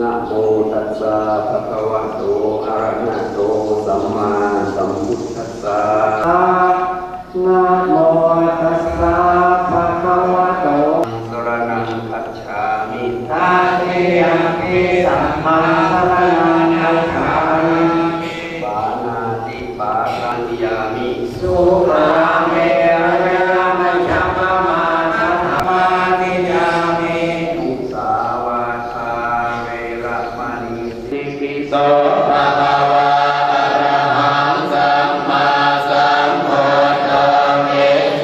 นะโมตัสสะภะคะวะโตอะระหะโตสัมมาสัมพุทธัสสะนะโมตัสสะภะคะวะโตสรณังคัจฉามิทัตถิยัมปิสัมมาสัมพุทธัสสะปานาติปาตัญญามิสุราเมรยะมัชฌัปมาสัทธามาติยามิมุสาวาทาเวรมณีสิกขิโสภะคะวะอะระหังสัมมาสัมพุทโธเม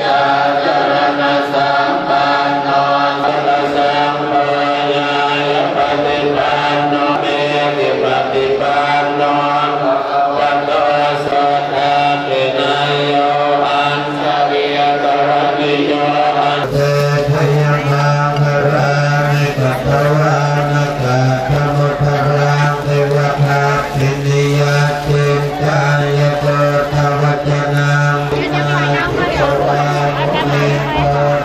จาจรณะสัมปันโนสัพพสัมโพยายปฏิปันโนเมติปฏิปันโนภะคะวะโตสัทธะเทนะโยอันสวิยตระนิโยอันเตชยมังคารานิกัตวานะกะธรรมุทรังเทวทัพพินิยติจายโตทวัจนังนาภิโสวานิโพ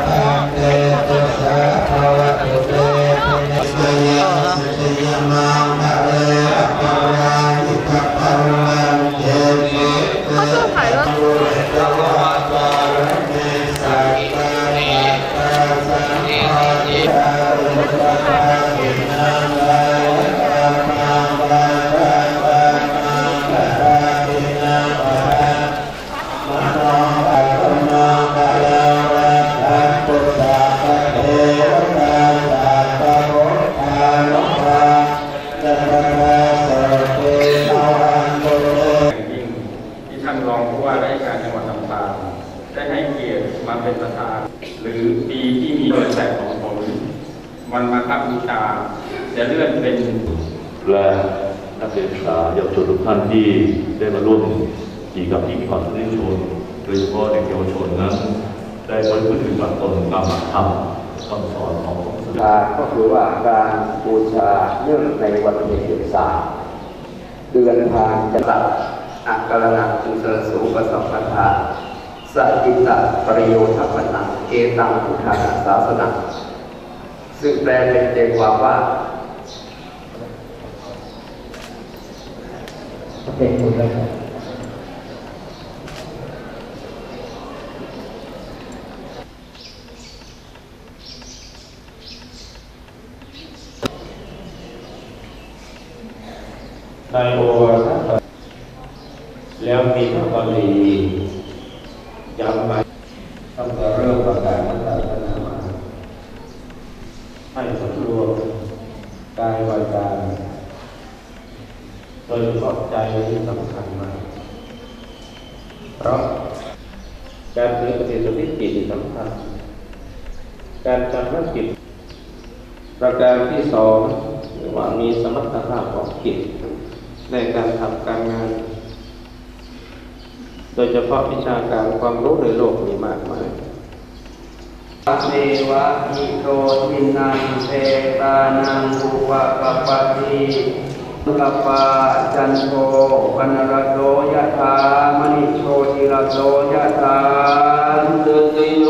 ตังเตตุสะภวะตุเตสยามสยามังอะเรอะปะราหิตะปะรังเทมิเตตุตวะปะระเมสัตตะตัสสะภะอิตารุปะภะอินังลายะมังลาภะภะมังภะอินังภะมะโนภะคะมะภะลาวะภะปุตตะภะเทวตาสัพพะพุทธานุภาสัพพะสัพเพโนอันตุเตยิ่งที่ท่านรองผู้ว่าราชการจังหวัดลำปางได้ให้เกียรติมาเป็นประธานหรือปีที่มีบริษัทของผมวันมาฆบูชาจะเลื่อนเป็นและนักศึกษาเยาวชนทุกท่านที่ได้มาร่วมกิจกรรมที่มีความสำคัญชนโดยเฉพาะเด็กเยาวชนนั้นได้บริพฤติปฏิบัติตนตามหลักธรรมคำสอนของพระพุทธเจ้าก็คือว่าการบูชาเนื่องในวันเพ็ญเดือน3เดือนทานจะตัดอักขระนังกุศลสูปสัมปทาสัจจิตะปริโยทัปนังเอตังพุทธาศาสนังซึ่งแปลเป็นใจความว่าเป็นบุญเลยในโอวาทแล้วมีพระบาลีย้ำมาตั้งแต่เริ่มประกาศศาสนามาให้สำรวมกายวาจาโดยเฉพาะใจที่สำคัญมากเพราะการถือปฏิสนธิจิตสำคัญการจำรักจิตประการที่สองหรือว่ามีสมรรถภาพของจิตในการทำการงานโดยเฉพาะวิชาการความรู้ในโลกมีมากมายเนวะหิโตทินังเตตานังอุปกัปปติกัปปะจันโทปนรโตยะถามณิโชติรโตยะถาตุติโย